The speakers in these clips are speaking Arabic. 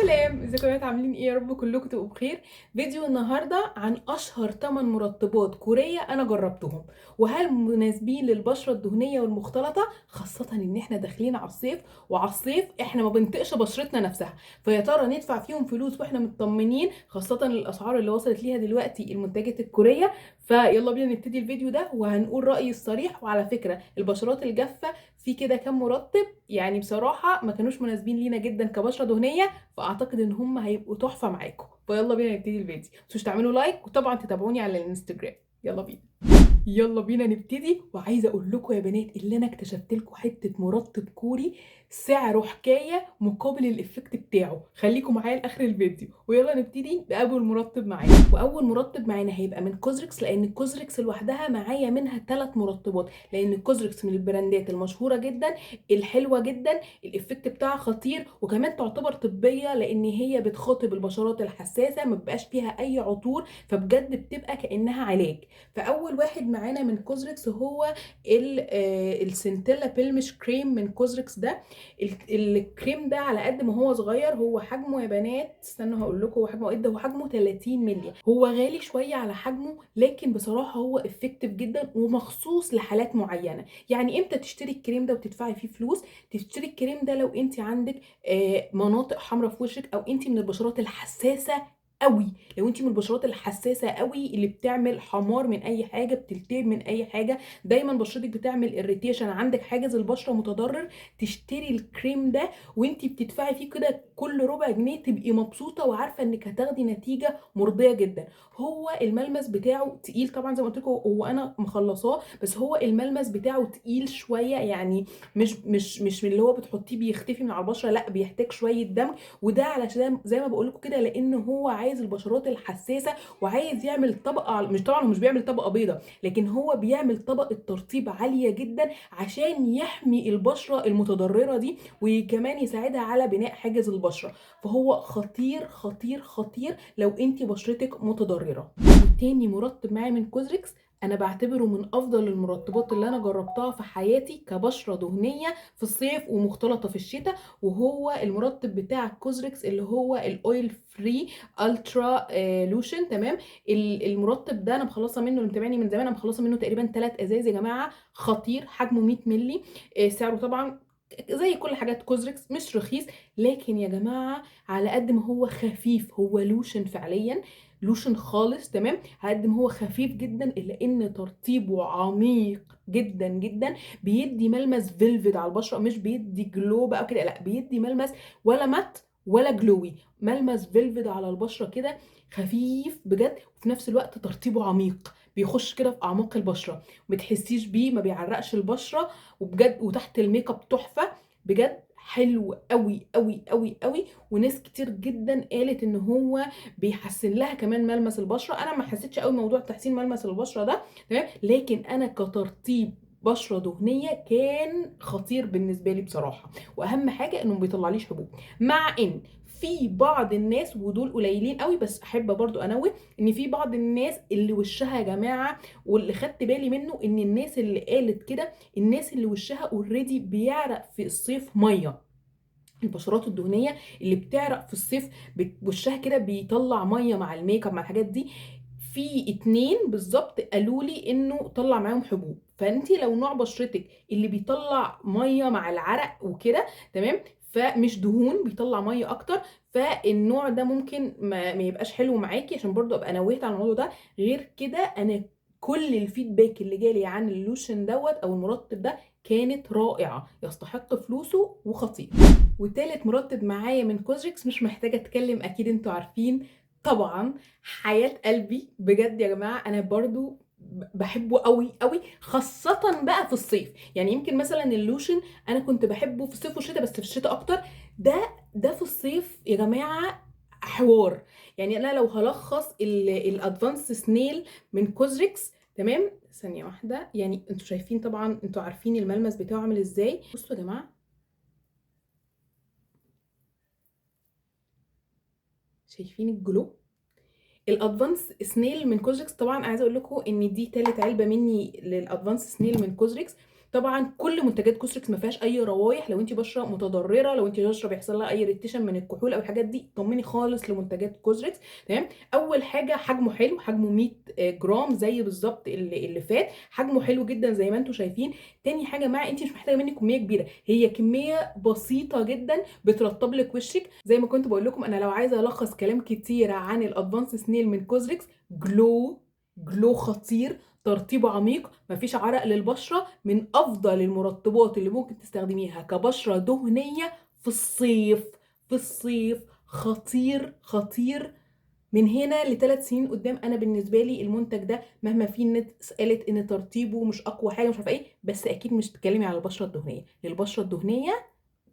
سلام، ازيكم يا بنات؟ عاملين ايه؟ يا رب كلكم تبقوا بخير. فيديو النهارده عن اشهر 8 مرطبات كوريه انا جربتهم، وهل مناسبين للبشره الدهنيه والمختلطه، خاصه ان احنا داخلين على الصيف، وعلى الصيف احنا ما بنطقش بشرتنا نفسها، فيا ترى ندفع فيهم فلوس واحنا مطمنين، خاصه الاسعار اللي وصلت ليها دلوقتي المنتجات الكوريه. فيلا بينا نبتدي الفيديو ده وهنقول رايي الصريح. وعلى فكره البشرات الجافه في كده كام مرطب يعني بصراحه ما كانوش مناسبين لينا جدا كبشره دهنيه، فاعتقد ان هم هيبقوا تحفه معاكم. فيلا بينا نبتدي الفيديو، مش تعملوا لايك وطبعا تتابعوني على الانستجرام. يلا بينا نبتدي. وعايزه اقول لكم يا بنات اللي انا اكتشفت لكم حته مرطب كوري سعره حكايه مقابل الافكت بتاعه. خليكم معايا لاخر الفيديو ويلا نبتدي باول مرطب معانا. واول مرطب معانا هيبقى من كوزريكس، لان كوزريكس لوحدها معايا منها 3 مرطبات، لان كوزريكس من البراندات المشهوره جدا الحلوه جدا، الافكت بتاعها خطير، وكمان تعتبر طبيه لان هي بتخاطب البشرات الحساسه، ما بيبقاش فيها اي عطور، فبجد بتبقى كانها علاج. فاول واحد معانا من كوزريكس هو السنتيلا بيلمش كريم من كوزريكس ده. الكريم ده على قد ما هو صغير، هو حجمه يا بنات استنوا هقول لكم هو حجمه قد، هو حجمه 30 مللي. هو غالي شويه على حجمه، لكن بصراحه هو افكتيف جدا ومخصوص لحالات معينه. يعني امتى تشتري الكريم ده وتدفعي فيه فلوس؟ تشتري الكريم ده لو انت عندك مناطق حمراء في وشك، او انت من البشرات الحساسه قوي. لو انت من البشرات الحساسه قوي اللي بتعمل حمار من اي حاجه، بتلتهب من اي حاجه، دايما بشرتك بتعمل اريتيشن، عندك حاجز البشره متضرر، تشتري الكريم ده وانت بتدفعي فيه كده كل ربع جنيه تبقي مبسوطه وعارفه انك هتاخدي نتيجه مرضيه جدا. هو الملمس بتاعه تقيل طبعا زي ما قلت لكم، هو انا مخلصاه، بس هو الملمس بتاعه تقيل شويه يعني، مش من اللي هو بتحطيه بيختفي من على البشره، لا بيحتاج شويه دم. وده علشان زي ما بقول لكم كده، لان هو عايز البشرات الحساسه وعايز يعمل طبقه، مش طبعا مش بيعمل طبقه بيضاء، لكن هو بيعمل طبقه ترطيب عاليه جدا عشان يحمي البشره المتضرره دي، وكمان يساعدها على بناء حاجز البشره. فهو خطير خطير خطير لو انت بشرتك متضرره. تاني مرطب معايا من كوزريكس انا بعتبره من افضل المرطبات اللي انا جربتها في حياتي كبشره دهنيه في الصيف ومختلطه في الشتاء، وهو المرطب بتاع كوزريكس اللي هو الاويل فري الترا لوشن. تمام. المرطب ده انا مخلصه منه، اللي متابعني من زمان انا مخلصه منه تقريبا 3 ازاز يا جماعه. خطير، حجمه 100 مللي. سعره طبعا زي كل حاجات كوزريكس مش رخيص، لكن يا جماعه على قد ما هو خفيف، هو لوشن فعليا، لوشن خالص. تمام. على قد ما هو خفيف جدا الا ان ترطيبه عميق جدا جدا، بيدي ملمس فيلفد على البشره، مش بيدي جلو بقى كده، لا بيدي ملمس ولا مات ولا جلوي، ملمس فيلفد على البشره كده، خفيف بجد، وفي نفس الوقت ترطيبه عميق، بيخش كده في اعماق البشره، ما بتحسيش بيه، ما بيعرقش البشره، وبجد وتحت الميك اب تحفه بجد، حلو قوي قوي قوي قوي. وناس كتير جدا قالت ان هو بيحسن لها كمان ملمس البشره. انا ما حسيتش قوي موضوع تحسين ملمس البشره ده، تمام، لكن انا كترطيب بشره دهنيه كان خطير بالنسبه لي بصراحه. واهم حاجه انه ما بيطلعليش حبوب، مع ان في بعض الناس ودول قليلين قوي، بس احب برضو انوه ان في بعض الناس اللي وشها يا جماعه، واللي خدت بالي منه ان الناس اللي قالت كده الناس اللي وشها اوريدي بيعرق في الصيف ميه. البشرات الدهنيه اللي بتعرق في الصيف وشها كده بيطلع ميه مع الميك اب مع الحاجات دي، في 2 بالظبط قالوا لي انه طلع معاهم حبوب. فانت لو نوع بشرتك اللي بيطلع ميه مع العرق وكده، تمام، فمش دهون بيطلع ميه اكتر، فالنوع ده ممكن ما يبقاش حلو معاكي، عشان برضو ابقى نوهت على الموضوع ده. غير كده انا كل الفيدباك اللي جالي عن اللوشن دوت او المرطب ده كانت رائعه، يستحق فلوسه وخطير. وتالت مرطب معايا من كوزريكس مش محتاجه اتكلم، اكيد انتوا عارفين طبعا، حياه قلبي بجد يا جماعه، انا برضو بحبه قوي قوي، خاصه بقى في الصيف. يعني يمكن مثلا اللوشن انا كنت بحبه في الصيف والشتاء، بس في الشتاء اكتر. ده في الصيف يا جماعه حوار. يعني انا لو هلخص الادفانس سنيل من كوزريكس، تمام، ثانيه واحده، يعني انتوا شايفين طبعا، انتوا عارفين الملمس بتاعه عامل ازاي. بصوا يا جماعه، شايفين الجلو؟ الادفانس سنيل من كوزريكس، طبعا عايزه اقول لكم ان دي تالت علبه مني للادفانس سنيل من كوزريكس. طبعا كل منتجات كوسريكس ما فيهاش اي روايح، لو انت بشره متضرره، لو انت بشره بيحصل لها اي ريتيشن من الكحول او الحاجات دي، طمني خالص لمنتجات كوسريكس. تمام. اول حاجه حجمه حلو، حجمه 100 جرام زي بالظبط اللي فات، حجمه حلو جدا زي ما انتم شايفين. تاني حاجه مع انت مش محتاجه مني كميه كبيره، هي كميه بسيطه جدا بترطب لك وشك. زي ما كنت بقول لكم، انا لو عايزه الخص كلام كتير عن الادفانس سنيل من كوزريكس، جلو خطير، ترطيبه عميق، مفيش عرق للبشره، من افضل المرطبات اللي ممكن تستخدميها كبشره دهنيه في الصيف. خطير خطير. من هنا ل3 سنين قدام، انا بالنسبه لي المنتج ده مهما في الناس قالت ان ترطيبه مش اقوى حاجه مش عارفه ايه، بس اكيد مش بتتكلمي على البشره الدهنيه. للبشره الدهنيه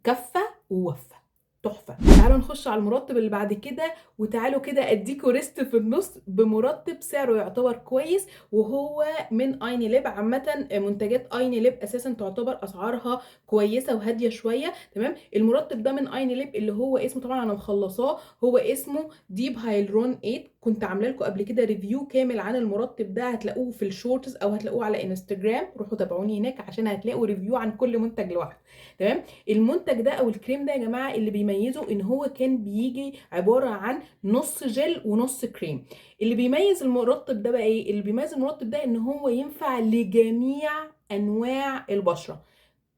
كفه ووفه، تحفه. تعالوا نخش على المرطب اللي بعد كده، وتعالوا كده اديكوا ريست في النص بمرطب سعره يعتبر كويس، وهو من ايني ليب. عامه منتجات ايني ليب اساسا تعتبر اسعارها كويسه وهاديه شويه. تمام. المرطب ده من ايني ليب اللي هو اسمه، طبعا انا مخلصاه، هو اسمه ديب هايلورون 8. كنت عامله لكم قبل كده ريفيو كامل عن المرطب ده، هتلاقوه في الشورتس او هتلاقوه على انستجرام، روحوا تابعوني هناك عشان هتلاقوا ريفيو عن كل منتج لوحده. تمام. المنتج ده او الكريم ده يا جماعه اللي بيميزه ان هو كان بيجي عباره عن نص جل ونص كريم. اللي بيميز المرطب ده بقى ايه؟ اللي بيميز المرطب ده ان هو ينفع لجميع انواع البشره،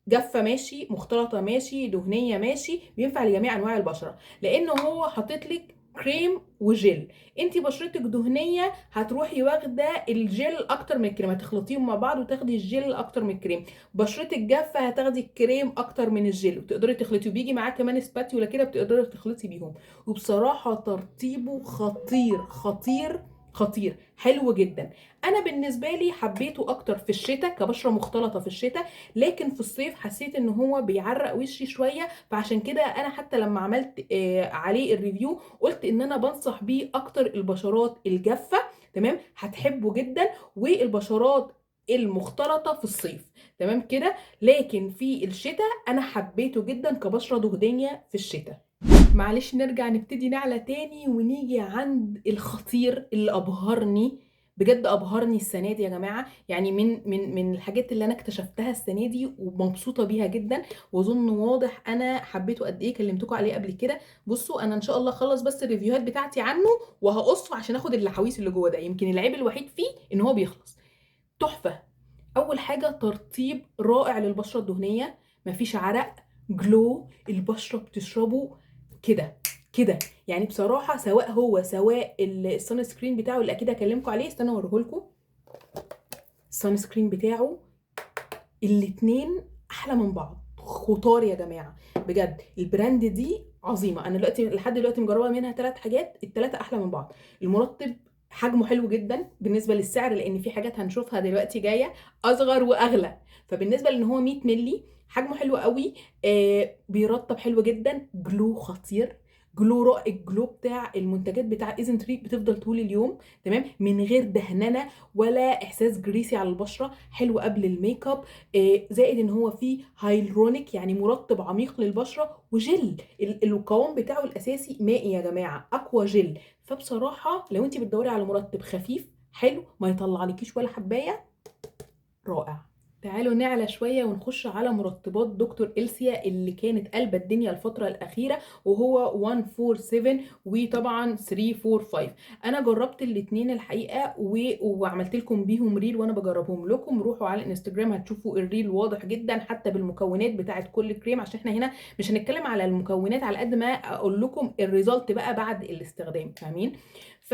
جافه ماشي، مختلطه ماشي، دهنيه ماشي، بينفع لجميع انواع البشره، لانه هو حاطط لك كريم وجل. انت بشرتك دهنيه، هتروحي واخده الجل اكتر من الكريم، هتخلطيهم مع بعض وتاخدي الجل اكتر من الكريم. بشرتك جافه، هتاخدي الكريم اكتر من الجل، وتقدري تخلطي، وبيجي معاه كمان سباتيولا كده بتقدري تخلطي بيهم. وبصراحه ترطيبه خطير خطير خطير، حلو جدا. انا بالنسبه لي حبيته اكتر في الشتاء كبشره مختلطه في الشتاء، لكن في الصيف حسيت ان هو بيعرق وشي شويه، فعشان كده انا حتى لما عملت عليه الريفيو قلت ان انا بنصح بيه اكتر البشرات الجافه. تمام. هتحبه جدا، والبشرات المختلطه في الصيف. تمام كده. لكن في الشتاء انا حبيته جدا كبشره دهنيه في الشتاء. معلش نرجع نبتدي نعلى تاني ونيجي عند الخطير اللي ابهرني، بجد ابهرني السنه دي يا جماعه. يعني من الحاجات اللي انا اكتشفتها السنه دي ومبسوطه بيها جدا، واظن واضح انا حبيته قد ايه، كلمتكم عليه قبل كده. بصوا انا ان شاء الله اخلص بس الريفيوهات بتاعتي عنه وهقصه عشان اخد اللحويس اللي جوه ده، يمكن العيب الوحيد فيه ان هو بيخلص. تحفه. اول حاجه ترطيب رائع للبشره الدهنيه، مفيش عرق، جلو، البشره بتشربه كده كده. يعني بصراحه سواء هو سواء السان سكرين بتاعه اللي اكيد هكلمكم عليه، استنى اوريهولكم. السان سكرين بتاعه الاتنين احلى من بعض، خطار يا جماعه. بجد البراند دي عظيمه، انا دلوقتي لحد دلوقتي مجربه منها 3 حاجات، التلاته احلى من بعض. المرطب حجمه حلو جدا بالنسبه للسعر، لان في حاجات هنشوفها دلوقتي جايه اصغر واغلى، فبالنسبه لان هو 100 مللي حجمه حلو قوي. بيرطب حلو جدا، جلو خطير، جلو رائع. الجلو بتاع المنتجات بتاع ايزنتري بتفضل طول اليوم، تمام، من غير دهننه ولا احساس جريسي على البشره، حلو قبل الميك اب. زائد ان هو فيه هايلورونيك يعني مرطب عميق للبشره، وجل القوام بتاعه الاساسي مائي يا جماعه، اقوى جل. فبصراحه لو انت بتدوري على مرطب خفيف حلو ما يطلعلكيش ولا حبايه، رائع. تعالوا نعلى شوية ونخش على مرطبات دكتور إلسيا اللي كانت قلبة الدنيا الفترة الأخيرة، وهو 147 وطبعا 345. أنا جربت الاتنين الحقيقة وعملت لكم بيهم ريل وأنا بجربهم لكم. روحوا على الانستجرام هتشوفوا الريل واضح جدا حتى بالمكونات بتاعت كل كريم، عشان احنا هنا مش هنتكلم على المكونات على قد ما أقول لكم الريزلت بقى بعد الاستخدام، فاهمين؟ ف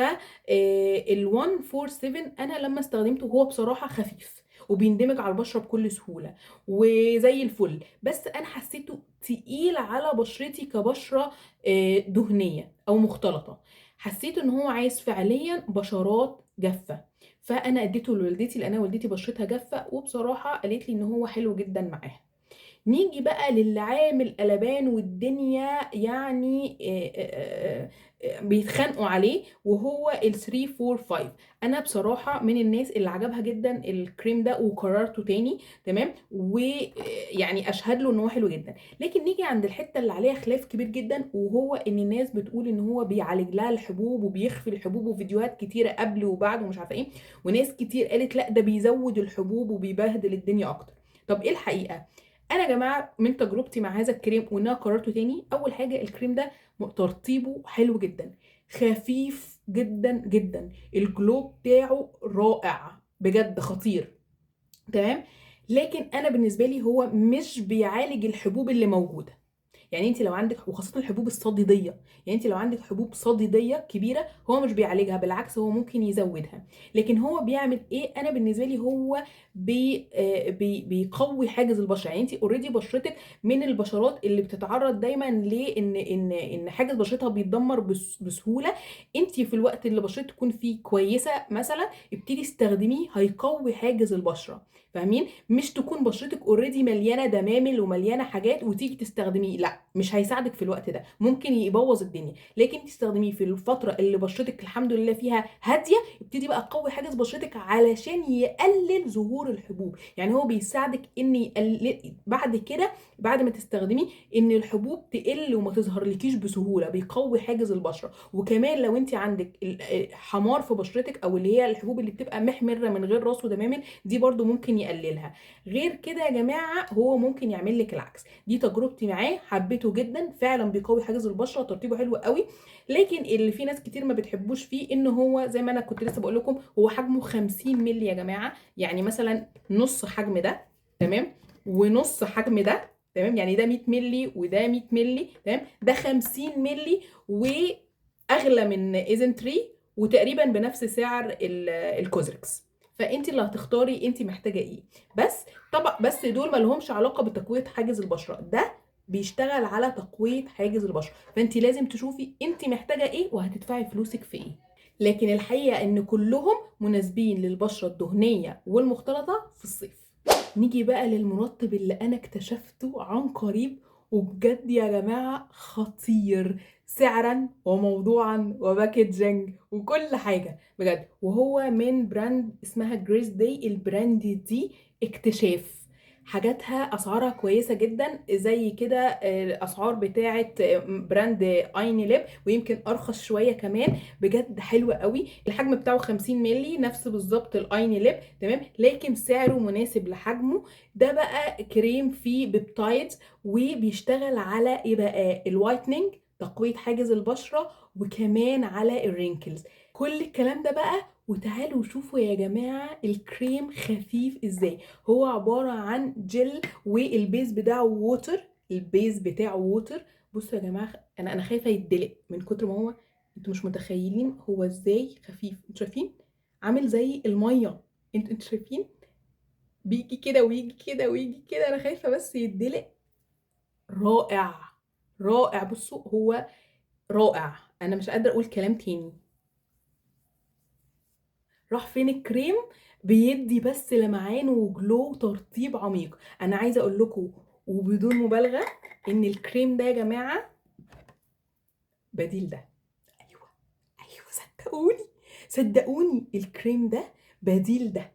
ال 147 أنا لما استخدمته هو بصراحة خفيف وبيندمج على البشره بكل سهوله وزي الفل، بس انا حسيته تقيل على بشرتي كبشره دهنيه او مختلطه. حسيت ان هو عايز فعليا بشرات جافه، فانا اديته لوالدتي لان والدتي بشرتها جافه، وبصراحه قالت لي ان هو حلو جدا معاها. نيجي بقى للي عامل قلبان والدنيا يعني بيتخانقوا عليه، وهو ال 345. انا بصراحه من الناس اللي عجبها جدا الكريم ده وقررته تاني. تمام. ويعني اشهد له ان هو حلو جدا، لكن نيجي عند الحته اللي عليها خلاف كبير جدا، وهو ان الناس بتقول ان هو بيعالج لها الحبوب وبيخفي الحبوب، وفيديوهات كتيره قبل وبعد ومش عارفه ايه، وناس كتير قالت لا ده بيزود الحبوب وبيبهدل الدنيا اكتر. طب ايه الحقيقه؟ انا يا جماعه من تجربتي مع هذا الكريم وان انا قررته تاني، اول حاجه الكريم ده ترطيبه حلو جدا، خفيف جدا جدا، الجلو بتاعه رائع بجد خطير. تمام. لكن انا بالنسبه لي هو مش بيعالج الحبوب اللي موجوده. يعني انت لو عندك، وخاصه الحبوب الصديديه، يعني انت لو عندك حبوب صديديه كبيره هو مش بيعالجها، بالعكس هو ممكن يزودها. لكن هو بيعمل ايه؟ انا بالنسبه لي هو بيقوي حاجز البشره. يعني انت اوريدي بشرتك من البشرات اللي بتتعرض دايما لان حاجز بشرتها بيتدمر بسهوله. انت في الوقت اللي بشرتك تكون فيه كويسه مثلا ابتدي استخدميه، هيقوي حاجز البشره. فاهمين؟ مش تكون بشرتك اوريدي مليانه دمامل ومليانه حاجات وتيجي تستخدميه، لا مش هيساعدك في الوقت ده، ممكن يبوظ الدنيا. لكن تستخدميه في الفتره اللي بشرتك الحمد لله فيها هاديه، ابتدي بقى قوي حاجز بشرتك علشان يقلل ظهور الحبوب. يعني هو بيساعدك ان يقلل بعد كده، بعد ما تستخدميه، ان الحبوب تقل وما تظهرلكيش بسهوله، بيقوي حاجز البشره. وكمان لو انت عندك حمار في بشرتك او اللي هي الحبوب اللي بتبقى محمره من غير راس ودمامل، دي برضو ممكن يقللها. غير كده يا جماعه هو ممكن يعمل لك العكس. دي تجربتي معاه، حبيته جدا فعلا، بيقوي حاجز البشره، ترطيبه حلو قوي. لكن اللي في ناس كتير ما بتحبوش فيه ان هو زي ما انا كنت لسه بقول لكم، هو حجمه 50 مللي يا جماعه. يعني مثلا نص حجم ده، تمام، ونص حجم ده، تمام، يعني ده 100 مللي وده 100 مللي، تمام، ده 50 مللي واغلى من ايزنتري وتقريبا بنفس سعر الكوزريكس. فانت اللي هتختاري انت محتاجه ايه. بس طبعا بس دول ما لهمش علاقه بتقويه حاجز البشره، ده بيشتغل على تقويه حاجز البشره، فانت لازم تشوفي انت محتاجه ايه وهتدفعي فلوسك في ايه. لكن الحقيقه ان كلهم مناسبين للبشره الدهنيه والمختلطه في الصيف. نيجي بقى للمرطب اللي انا اكتشفته عن قريب، وبجد يا جماعه خطير سعرا وموضوعا وباكجينج وكل حاجه بجد. وهو من براند اسمها جريس داي. البراند دي اكتشاف، حاجاتها اسعارها كويسه جدا، زي كده الاسعار بتاعه براند ايني ليب، ويمكن ارخص شويه كمان. بجد حلوه قوي. الحجم بتاعه 50 مللي نفس بالظبط الايني ليب، تمام، لكن سعره مناسب لحجمه. ده بقى كريم فيه بيبتايد، وبيشتغل على ايه بقى؟ الوايتنينج، تقويه حاجز البشره، وكمان على الرينكلز، كل الكلام ده بقى. وتعالوا شوفوا يا جماعه الكريم خفيف ازاي. هو عباره عن جل، والبيز بتاعه ووتر، البيز بتاعه ووتر. بصوا يا جماعه، انا خايفه يتدلق من كتر ما هو، انتوا مش متخيلين هو ازاي خفيف. انتوا شايفين؟ عامل زي الميه. انتوا شايفين؟ بيجي كده ويجي كده ويجي كده، انا خايفه بس يتدلق. رائع، رائع. بصوا هو رائع، انا مش قادره اقول كلام تاني. راح فين الكريم؟ بيدي بس لمعان وجلو وترطيب عميق. انا عايزه اقول لكم وبدون مبالغه ان الكريم ده يا جماعه بديل ده. ايوه، ايوه، صدقوني، صدقوني الكريم ده بديل ده.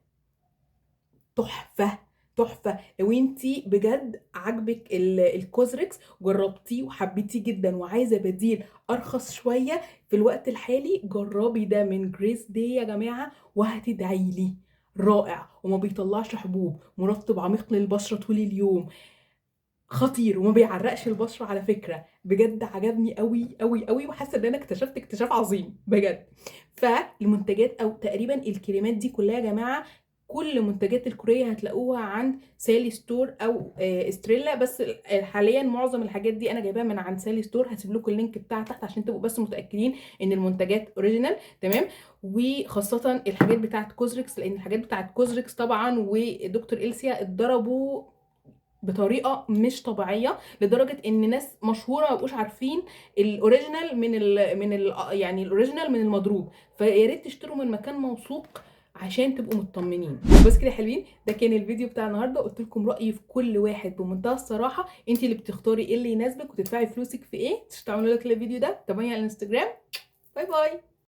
تحفه، تحفه. لو انتي بجد عاجبك الكوزريكس، جربتيه وحبيتيه جدا وعايزه بديل ارخص شويه في الوقت الحالي، جربي ده من جريس دي يا جماعه وهتدعي لي. رائع، وما بيطلعش حبوب، مرطب عميق للبشره طول اليوم، خطير، وما بيعرقش البشره على فكره. بجد عجبني قوي قوي قوي، وحاسه ان انا اكتشفت اكتشاف عظيم بجد. فالمنتجات او تقريبا الكريمات دي كلها يا جماعه، كل منتجات الكوريه هتلاقوها عند سالي ستور او استريلا. بس حاليا معظم الحاجات دي انا جايباها من عند سالي ستور. هسيب لكم اللينك بتاعها تحت عشان تبقوا بس متاكدين ان المنتجات اوريجينال، تمام. وخاصه الحاجات بتاعت كوزريكس، لان الحاجات بتاعت كوزريكس طبعا ودكتور إلسيا اتضربوا بطريقه مش طبيعيه، لدرجه ان ناس مشهوره ما بقوش عارفين الاوريجينال يعني الاوريجينال من المضروب. فيا ريت تشتروا من مكان موثوق عشان تبقوا مطمنين. بس كده حلوين، ده كان الفيديو بتاع النهارده. قلت لكم رايي في كل واحد بمنتهى الصراحه، انت اللي بتختاري ايه اللي يناسبك وتدفعي فلوسك في ايه. تعملوا لك الفيديو ده، تابعوني على الانستجرام. باي باي.